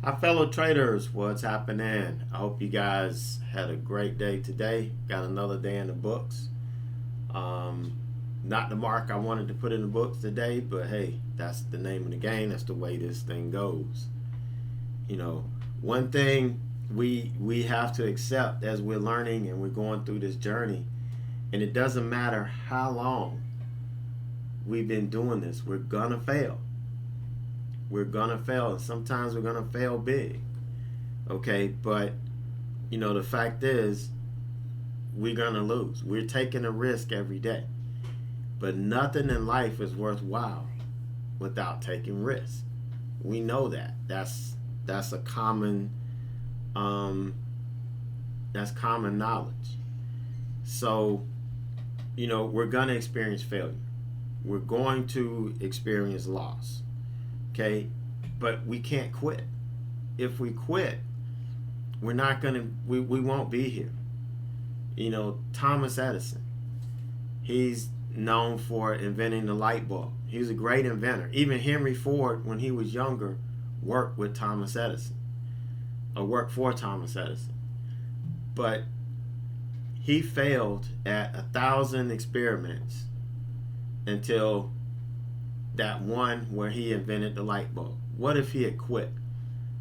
Hi, fellow traders, what's happening? I hope you guys had a great day today. Got another day in the books. Um, Not the mark I wanted to put in the books today, but hey, that's the name of the game. That's the way this thing goes. You know, one thing we have to accept as we're learning and we're going through this journey, and it doesn't matter how long we've been doing this, we're gonna fail. We're gonna fail, and sometimes we're gonna fail big. Okay, but the fact is, we're gonna lose. We're taking a risk every day, but nothing in life is worthwhile without taking risks. We know that. That's a common that's common knowledge. So, we're gonna experience failure. We're going to experience loss. Okay, but we can't quit. If we quit, we're not gonna. We won't be here. Thomas Edison. He's known for inventing the light bulb. He was a great inventor. Even Henry Ford, when he was younger, worked with Thomas Edison, or worked for Thomas Edison. But he failed at 1,000 experiments until that one where he invented the light bulb. What if he had quit?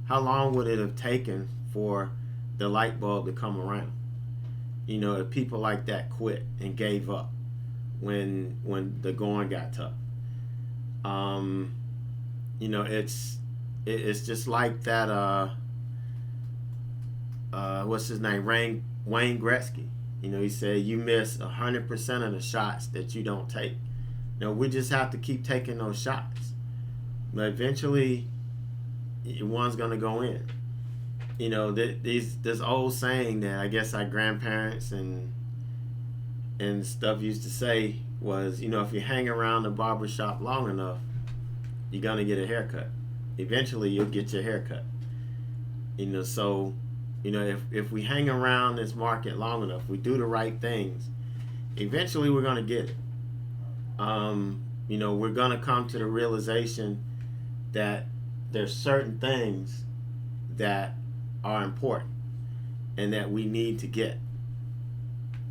How long would it have taken for the light bulb to come around? If people like that quit and gave up when the going got tough. It's just like that. What's his name? Wayne Gretzky. He said you miss 100% of the shots that you don't take. We just have to keep taking those shots, but eventually, one's gonna go in. This old saying that I guess our grandparents and stuff used to say was, if you hang around the barber shop long enough, you're gonna get a haircut. Eventually, you'll get your haircut. So, if we hang around this market long enough, we do the right things, eventually we're gonna get it. We're gonna come to the realization that there's certain things that are important and that we need to get.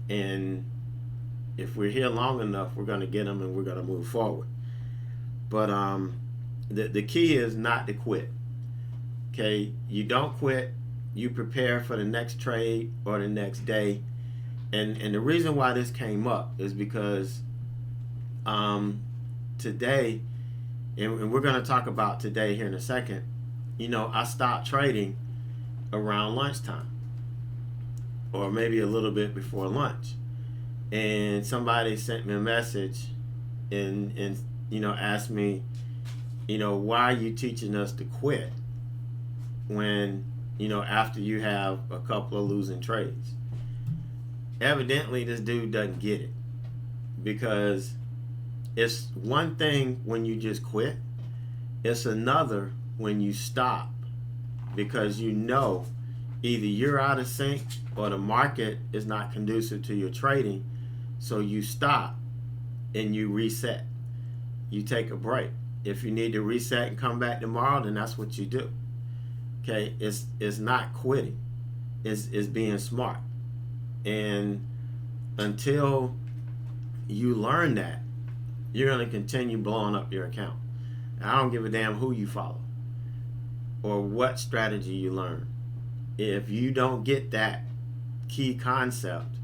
And if we're here long enough, we're gonna get them and we're gonna move forward. But the key is not to quit. Okay, you don't quit. You prepare for the next trade or the next day. And the reason why this came up is because today, and we're going to talk about today here in a second, I stopped trading around lunchtime or maybe a little bit before lunch, and somebody sent me a message and asked me, why are you teaching us to quit when after you have a couple of losing trades? Evidently this dude doesn't get it, because it's one thing when you just quit. It's another when you stop because either you're out of sync or the market is not conducive to your trading. So you stop and you reset. You take a break. If you need to reset and come back tomorrow, then that's what you do. Okay, it's not quitting. It's being smart. And until you learn that, you're going to continue blowing up your account. I don't give a damn who you follow or what strategy you learn. If you don't get that key concept,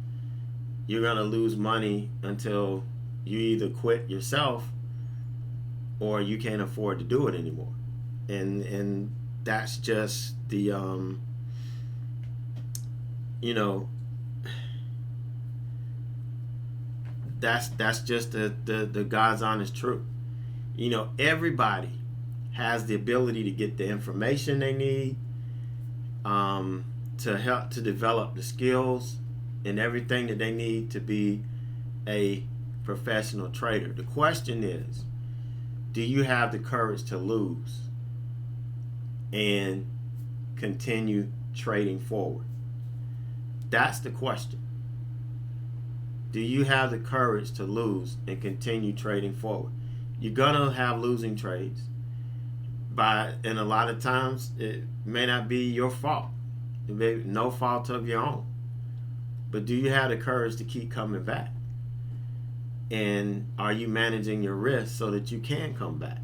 you're going to lose money until you either quit yourself or you can't afford to do it anymore. And that's just the that's just the God's honest truth. Everybody has the ability to get the information they need, to help to develop the skills and everything that they need to be a professional trader. The question is, do you have the courage to lose and continue trading forward? That's the question. Do you have the courage to lose and continue trading forward? You're gonna have losing trades, and a lot of times it may not be your fault. It may be no fault of your own. But do you have the courage to keep coming back? And are you managing your risk so that you can come back?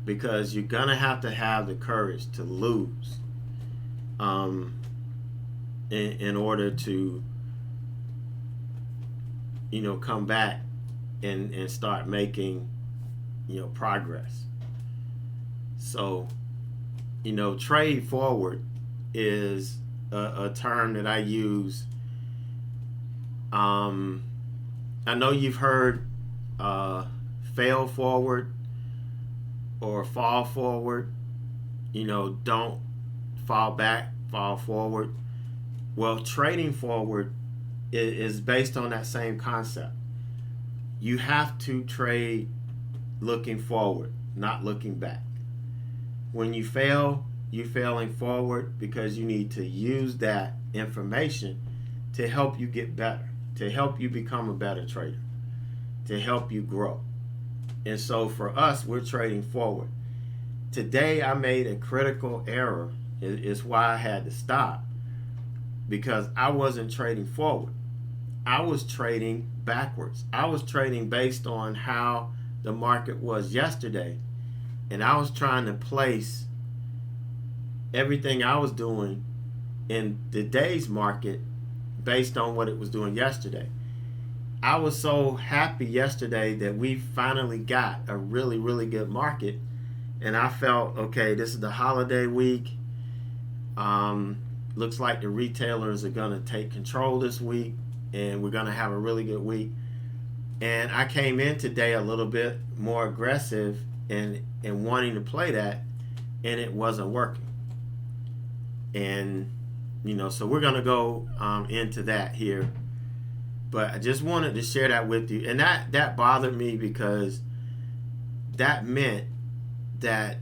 Because you're going to have the courage to lose in order to, come back and start making, progress. So, trade forward is a term that I use. I know you've heard fail forward or fall forward. Don't fall back, fall forward. Well, trading forward is based on that same concept. You have to trade looking forward, not looking back. When you fail, you're failing forward because you need to use that information to help you get better, to help you become a better trader, to help you grow. And so for us, we're trading forward. Today, I made a critical error. It's why I had to stop, because I wasn't trading forward. I was trading backwards. I was trading based on how the market was yesterday, and I was trying to place everything I was doing in today's market based on what it was doing yesterday. I was so happy yesterday that we finally got a really, really good market, and I felt, okay, this is the holiday week. Looks like the retailers are going to take control this week, and we're going to have a really good week. And I came in today a little bit more aggressive and wanting to play that, and it wasn't working. And, so we're going to go into that here. But I just wanted to share that with you. And that bothered me, because that meant that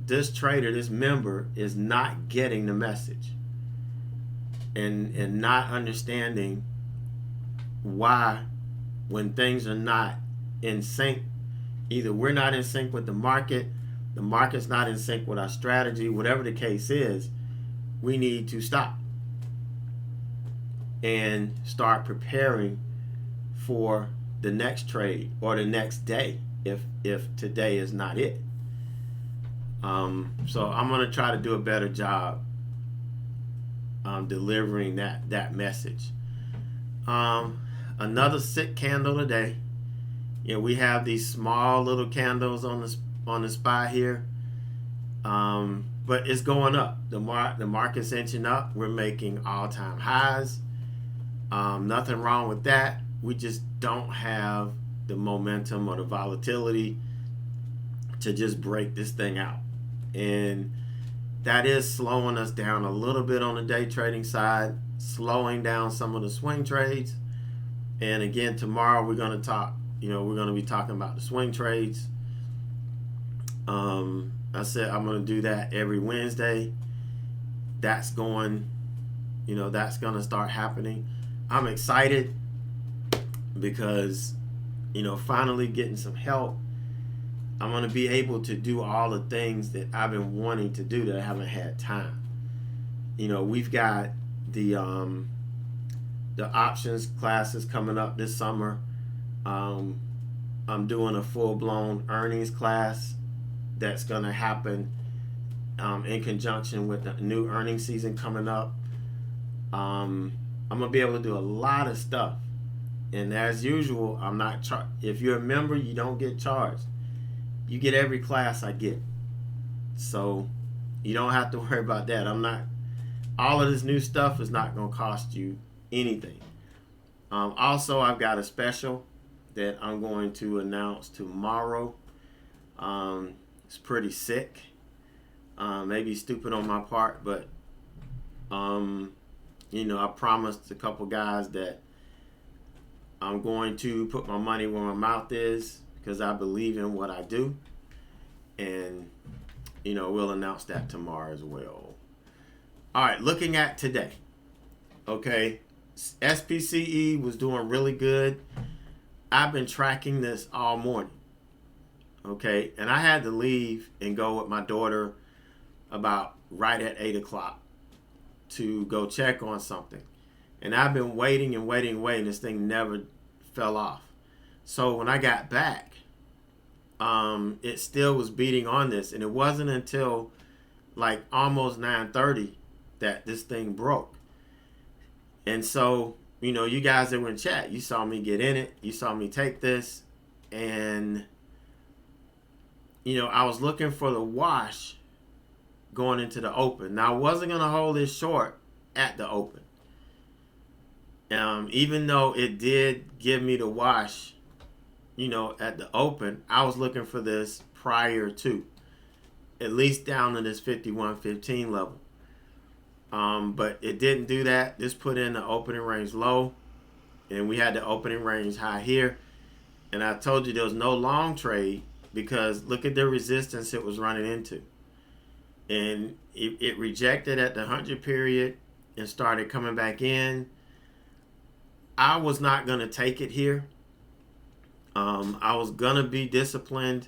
this trader, this member, is not getting the message and not understanding why, when things are not in sync, either we're not in sync with the market's not in sync with our strategy, whatever the case is, we need to stop and start preparing for the next trade or the next day if today is not it. So I'm going to try to do a better job delivering that message. Another sick candle today. We have these small little candles on the spot here, but it's going up. The market's inching up. We're making all-time highs. Nothing wrong with that. We just don't have the momentum or the volatility to just break this thing out. And that is slowing us down a little bit on the day trading side, slowing down some of the swing trades. And again, tomorrow we're going to talk, we're going to be talking about the swing trades. I said I'm going to do that every Wednesday. That's going to start happening. I'm excited because, finally getting some help. I'm going to be able to do all the things that I've been wanting to do that I haven't had time. We've got the options classes coming up this summer. I'm doing a full-blown earnings class that's going to happen in conjunction with the new earnings season coming up. I'm going to be able to do a lot of stuff. And as usual, I'm not if you're a member, you don't get charged. You get every class I get. So you don't have to worry about that. All of this new stuff is not going to cost you anything. Also, I've got a special that I'm going to announce tomorrow. It's pretty sick. Maybe stupid on my part, but I promised a couple guys that I'm going to put my money where my mouth is, because I believe in what I do. And, we'll announce that tomorrow as well. All right, looking at today. Okay, SPCE was doing really good. I've been tracking this all morning. Okay, and I had to leave and go with my daughter about right at 8 o'clock to go check on something. And I've been waiting and waiting and waiting. This thing never fell off. So when I got back, it still was beating on this. And it wasn't until like almost 9:30 that this thing broke. And so, you know, you guys that were in chat, you saw me get in it. You saw me take this. And, you know, I was looking for the wash going into the open. Now, I wasn't going to hold this short at the open. Even though it did give me the wash, you know, at the open, I was looking for this prior to, at least down to this 51.15 level. But it didn't do that. This put in the opening range low, and we had the opening range high here. And I told you there was no long trade because look at the resistance it was running into. And it rejected at the 100 period and started coming back in. I was not going to take it here. I was going to be disciplined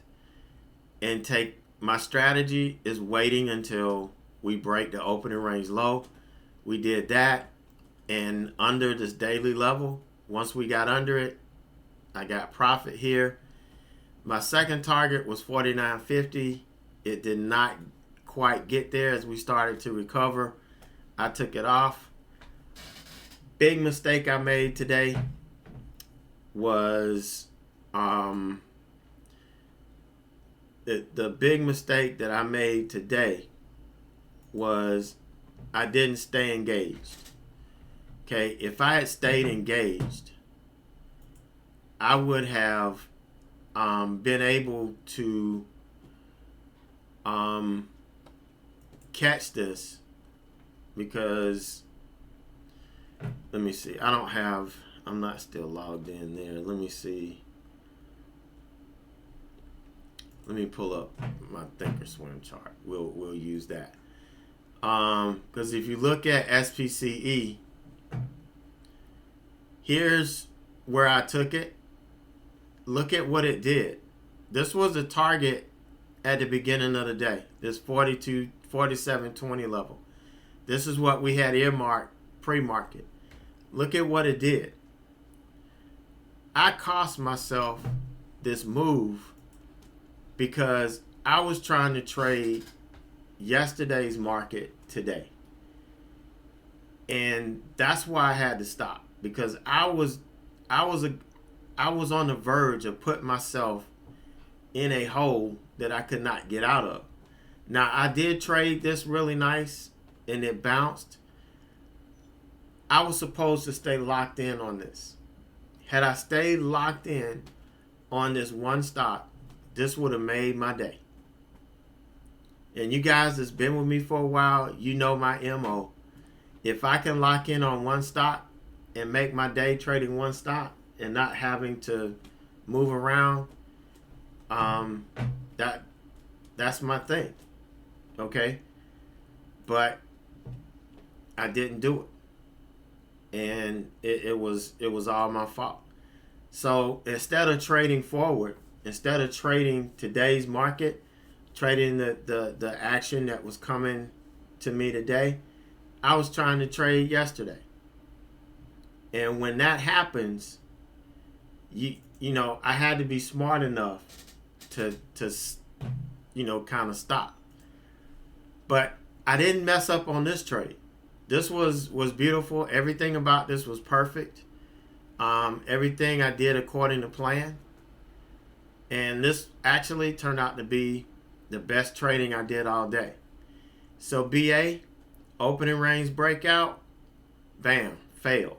and take, my strategy is waiting until we break the opening range low. We did that, and under this daily level, once we got under it, I got profit here. My second target was 49.50. It did not quite get there. As we started to recover, I took it off. Big mistake I made today was the big mistake that I made today was I didn't stay engaged. Okay, if I had stayed engaged, I would have been able to catch this, because let me see, I'm not still logged in there. Let me see. Let me pull up my Thinkorswim chart. We'll use that. Because if you look at SPCE, here's where I took it. Look at what it did. This was the target at the beginning of the day, this 47.20 level. This is what we had earmarked pre-market. Look at what it did. I cost myself this move because I was trying to trade yesterday's market today. And that's why I had to stop, because I was on the verge of putting myself in a hole that I could not get out of. Now, I did trade this really nice and it bounced. I was supposed to stay locked in on this. Had I stayed locked in on this one stock, this would have made my day. And you guys that's been with me for a while, you know my MO. If I can lock in on one stock and make my day trading one stock and not having to move around, that's my thing. Okay? But I didn't do it. And it was all my fault. So instead of trading forward, instead of trading today's market, trading the action that was coming to me today, I was trying to trade yesterday. And when that happens, you know, I had to be smart enough to kind of stop. But I didn't mess up on this trade. This was beautiful. Everything about this was perfect. Everything I did according to plan. And this actually turned out to be the best trading I did all day. So BA, opening range breakout, bam, failed.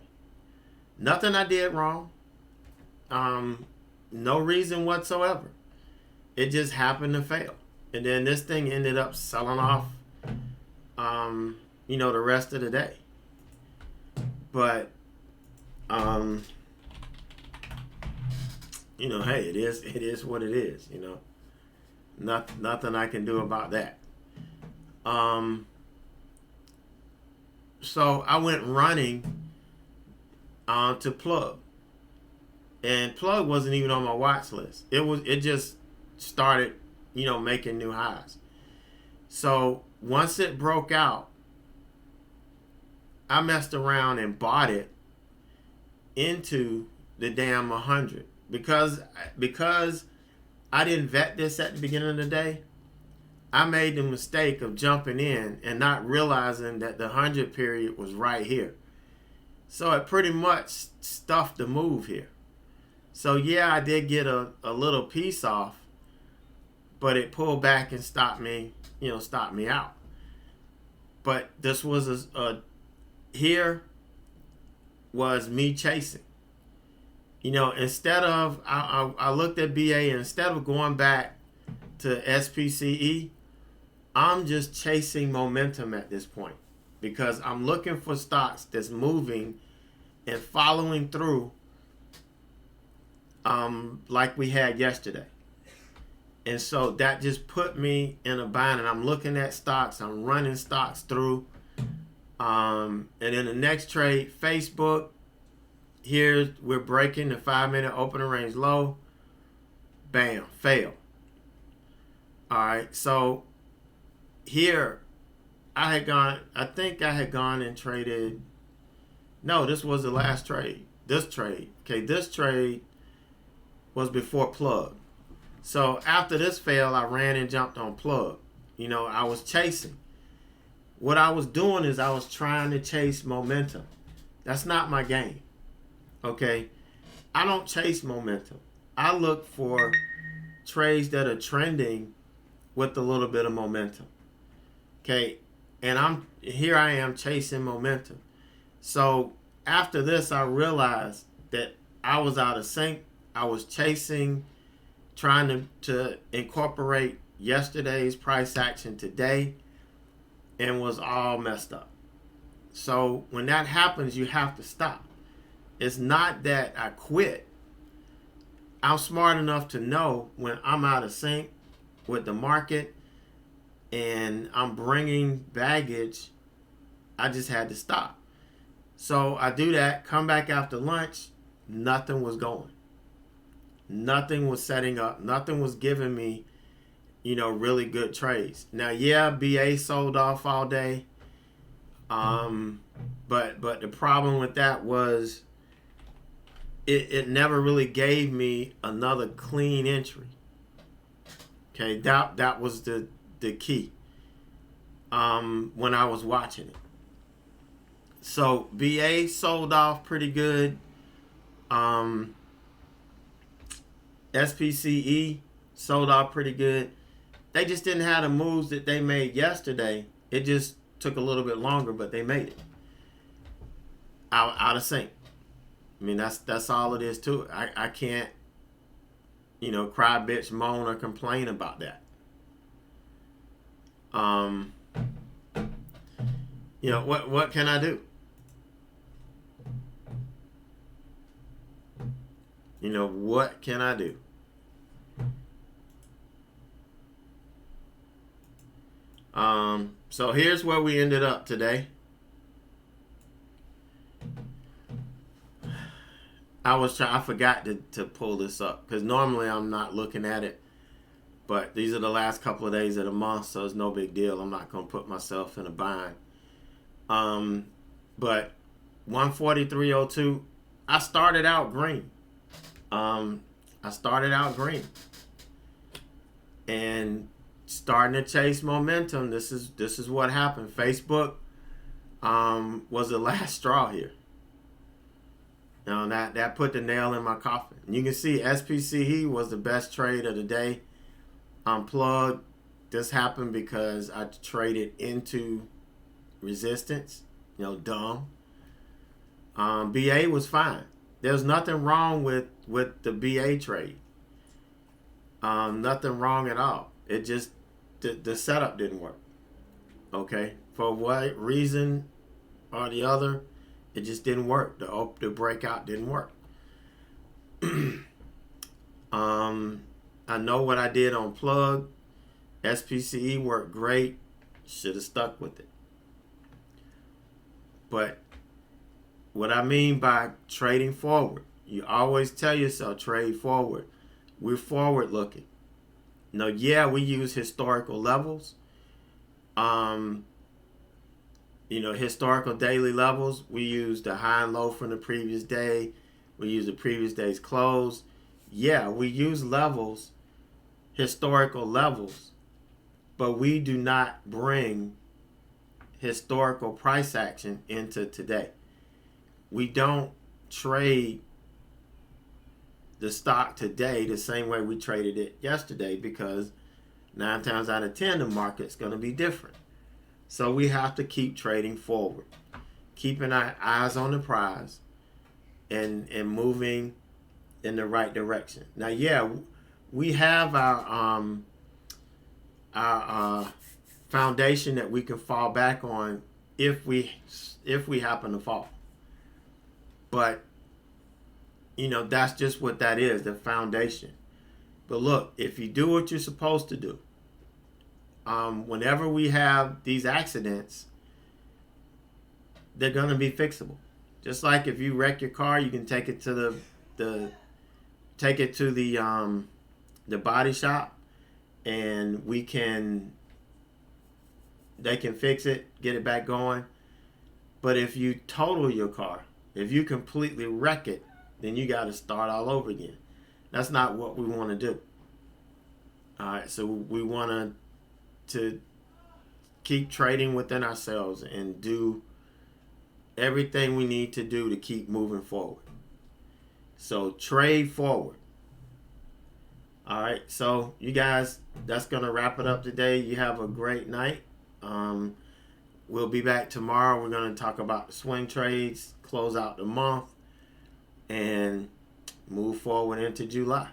Nothing I did wrong. No reason whatsoever. It just happened to fail. And then this thing ended up selling off, the rest of the day. But, hey, it is what it is, Nothing I can do about that. So I went running to Plug. And Plug wasn't even on my watch list. It started, making new highs. So once it broke out, I messed around and bought it into the damn 100 because I didn't vet this at the beginning of the day. I made the mistake of jumping in and not realizing that the 100 period was right here. So it pretty much stuffed the move here. So yeah, I did get a little piece off, but it pulled back and stopped me out. But this was here was me chasing. Instead of, I looked at BA, and instead of going back to SPCE, I'm just chasing momentum at this point because I'm looking for stocks that's moving and following through like we had yesterday. And so that just put me in a bind, and I'm looking at stocks, I'm running stocks through. And in the next trade, Facebook, here we're breaking the 5-minute opening range low. Bam, fail. All right, so here I think I had gone and traded. No, this was the last trade. This trade was before plug. So after this fail, I ran and jumped on plug. I was chasing. What I was doing is I was trying to chase momentum. That's not my game. Okay? I don't chase momentum. I look for trades that are trending with a little bit of momentum. Okay? And I am chasing momentum. So after this, I realized that I was out of sync. I was chasing, trying to incorporate yesterday's price action today, and was all messed up. So when that happens, you have to stop. It's not that I quit. I'm smart enough to know when I'm out of sync with the market and I'm bringing baggage, I just had to stop. So I do that, come back after lunch, nothing was going. Nothing was setting up. Nothing was giving me, really good trades. Now, yeah, BA sold off all day. But the problem with that was it never really gave me another clean entry. Okay, that was the key when I was watching it. So BA sold off pretty good. SPCE sold off pretty good. They just didn't have the moves that they made yesterday. It just took a little bit longer, but they made it. Out of sync. I mean, that's all it is to it. I can't, cry, bitch, moan, or complain about that. What can I do? What can I do? So here's where we ended up today. I forgot to pull this up because normally I'm not looking at it, but these are the last couple of days of the month, so it's no big deal. I'm not going to put myself in a bind. But 143.02, I started out green. And starting to chase momentum. This is what happened. Facebook was the last straw here. That put the nail in my coffin. You can see SPCE was the best trade of the day. Plug. This happened because I traded into resistance. Dumb. BA was fine. There's nothing wrong with the BA trade. Nothing wrong at all. It just the setup didn't work. Okay, for what reason or the other, it just didn't work. The breakout didn't work. I know what I did on plug. SPCE worked great. Should have stuck with it. But what I mean by trading forward, you always tell yourself trade forward. We're forward looking. No, yeah, we use historical levels. Historical daily levels. We use the high and low from the previous day. We use the previous day's close. Yeah, we use levels, historical levels, but we do not bring historical price action into today. We don't trade the stock today the same way we traded it yesterday, because 9 times out of 10 the market's going to be different. So we have to keep trading forward, keeping our eyes on the prize and moving in the right direction. Now, yeah, we have our foundation that we can fall back on if we happen to fall. But that's just what that is, the foundation. But look, if you do what you're supposed to do, whenever we have these accidents, they're going to be fixable. Just like if you wreck your car, you can take it to the body shop, and they can fix it, get it back going. But if you total your car, if you completely wreck it, then you got to start all over again. That's not what we want to do. All right, so we want to keep trading within ourselves and do everything we need to do to keep moving forward. So trade forward. All right, so you guys, that's going to wrap it up today. You have a great night. We'll be back tomorrow. We're going to talk about the swing trades, close out the month, and move forward into July.